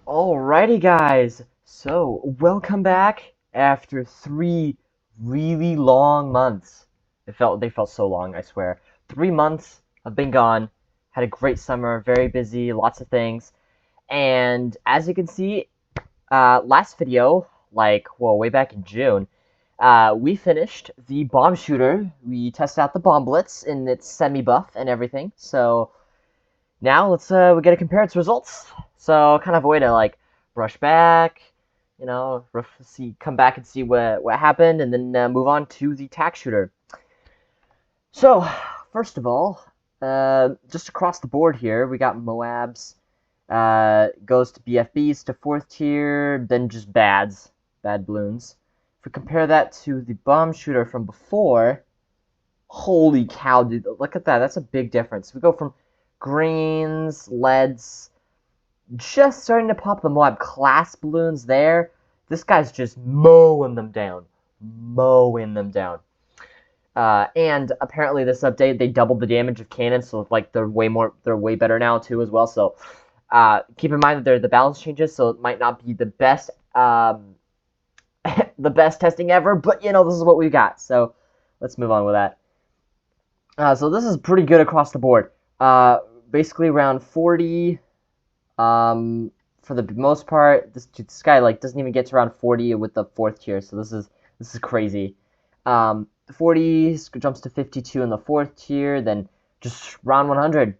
Alrighty, guys. So, welcome back after 3 really long months. They felt so long, I swear. 3 months have been gone. Had a great summer, very busy, lots of things. And as you can see, last video, way back in June, we finished the bomb shooter. We tested out the bomb blitz in its semi-buff and everything. So now we gotta compare its results. So kind of a way to brush back, come back and see what happened, and then move on to the tack shooter. So first of all, just across the board here, we got Moabs. Goes to BFBs to 4th tier, then just bad balloons. If we compare that to the bomb shooter from before, holy cow, dude, look at that. That's a big difference. We go from greens, leads, just starting to pop the Moab class balloons there. This guy's just mowing them down. Mowing them down. And apparently this update, they doubled the damage of cannons, so they're way better now too as well. So keep in mind that they're the balance changes, so it might not be the best the best testing ever, but this is what we got. So let's move on with that. So this is pretty good across the board. Basically around 40. For the most part, this guy doesn't even get to around 40 with the 4th tier, so this is crazy. 40 jumps to 52 in the 4th tier, then just round 100.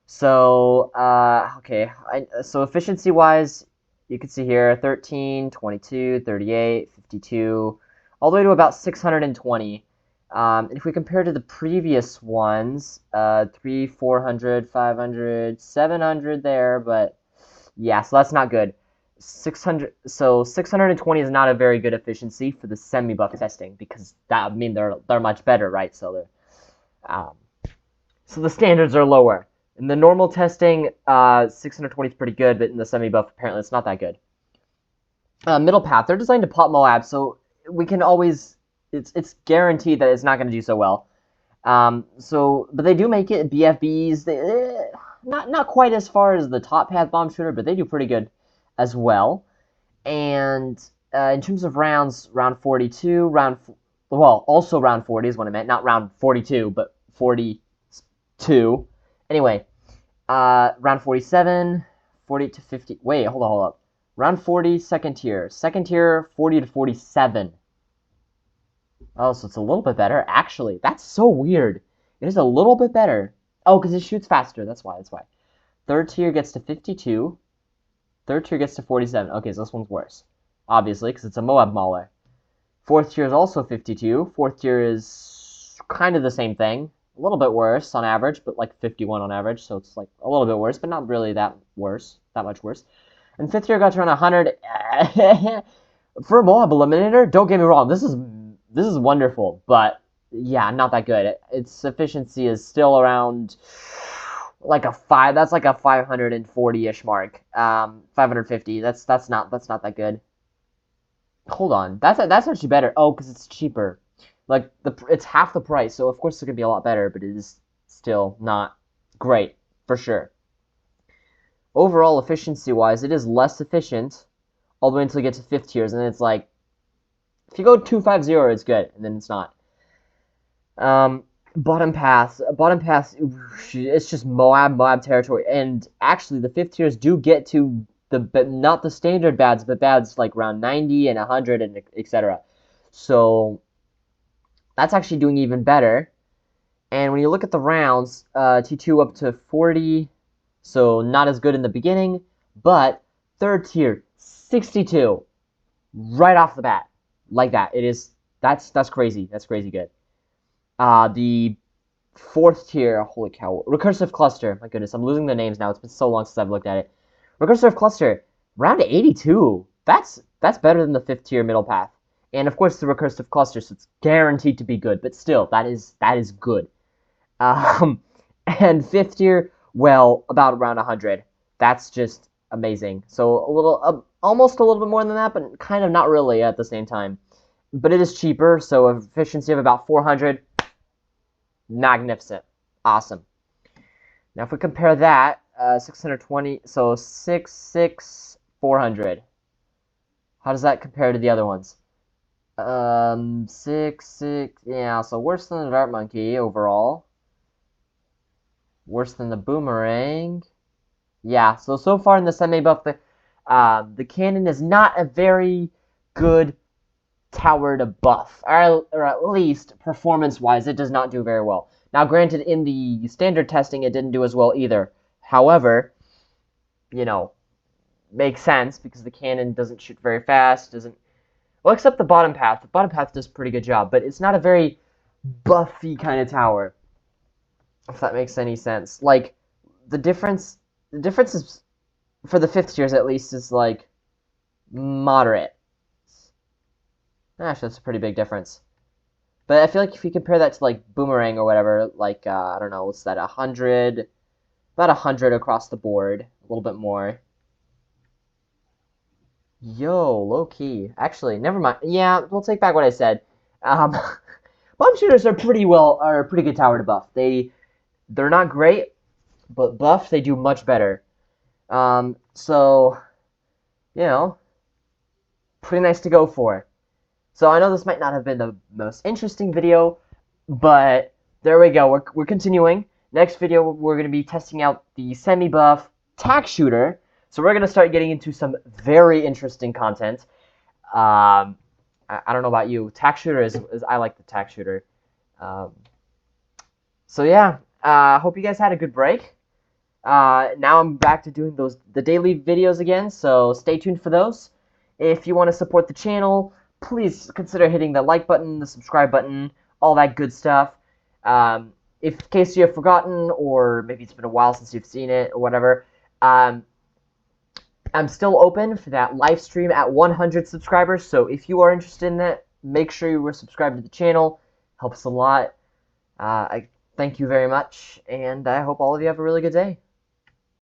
So okay, so efficiency wise, you can see here 13, 22, 38, 52, all the way to about 620. If we compare to the previous ones, 300, 400, 500, 700 there, but yeah, so that's not good. 620 is not a very good efficiency for the semi-buff testing, because that would mean they're much better, right? So the standards are lower. In the normal testing, 620 is pretty good, but in the semi-buff, apparently it's not that good. Middle path, they're designed to pop Moab, so we can always it's guaranteed that it's not going to do so well. But they do make it BFBs. Not quite as far as the top path bomb shooter, but they do pretty good as well. And in terms of rounds, round 42, also round 40 is what I meant, not round 42, but 42. Anyway, round 47, 40 to 50. Wait, hold up. Round 40, second tier, 40 to 47. Oh, so it's a little bit better. Actually, that's so weird. It is a little bit better. Oh, because it shoots faster. That's why. 3rd tier gets to 52. 3rd tier gets to 47. Okay, so this one's worse. Obviously, because it's a Moab Mauler. 4th tier is also 52. 4th tier is kind of the same thing. A little bit worse on average, but 51 on average. So it's a little bit worse, but not really that much worse. And 5th tier got to around 100. For a Moab Eliminator, don't get me wrong. This is wonderful, but yeah, not that good. Its efficiency is still around a 5. That's a 540-ish mark. 550. That's not that good. Hold on. That's actually better. Oh, because it's cheaper. It's half the price, so of course it's gonna be a lot better, but it is still not great for sure. Overall efficiency wise, it is less efficient all the way until you get to 5th tiers, and then it's if you go 250, it's good, and then it's not. Bottom path, it's just Moab territory, and actually the 5th tiers do get to not the standard bads, but bads around 90 and 100 and etc. So that's actually doing even better. And when you look at the rounds, T2 up to 40, so not as good in the beginning, but 3rd tier 62 right off the bat. Like that. That's crazy. That's crazy good. The 4th tier, holy cow, recursive cluster. My goodness, I'm losing the names now. It's been so long since I've looked at it. Recursive cluster, round 82. That's better than the 5th tier middle path. And of course the recursive cluster, so it's guaranteed to be good, but still, that is good. And 5th tier, well, about around 100. That's just amazing. So almost a little bit more than that, but kind of not really at the same time. But it is cheaper, so efficiency of about 400. Magnificent. Awesome. Now if we compare that, 620, so 6, 6, 400. How does that compare to the other ones? 6. Yeah, so worse than the dart monkey overall. Worse than the boomerang. Yeah, so far in the semi-buff, the cannon is not a very good tower to buff, or at least performance-wise, it does not do very well. Now, granted, in the standard testing, it didn't do as well either. However, you know, makes sense because the cannon doesn't shoot very fast, doesn't. Well, except the bottom path. The bottom path does a pretty good job, but it's not a very buffy kind of tower. If that makes any sense. Like, the difference is, for the 5th tiers at least, is like moderate. Actually, that's a pretty big difference. But I feel like if you compare that to like boomerang or whatever, like I don't know, what's that, 100, about 100 across the board, a little bit more. Yo, low key. Actually, never mind. Yeah, we'll take back what I said. Bomb shooters are pretty good tower to buff. They're not great, but buff they do much better. So you know, pretty nice to go for. So I know this might not have been the most interesting video, but there we go. We're continuing. Next video, we're going to be testing out the semi-buff tack shooter. So we're going to start getting into some very interesting content. I don't know about you. Tack shooter is I like the tack shooter. So yeah, hope you guys had a good break. Now I'm back to doing the daily videos again, so stay tuned for those. If you want to support the channel, please consider hitting the like button, the subscribe button, all that good stuff. If in case you have forgotten, or maybe it's been a while since you've seen it, or whatever, I'm still open for that live stream at 100 subscribers, so if you are interested in that, make sure you are subscribed to the channel. Helps a lot. I thank you very much, and I hope all of you have a really good day.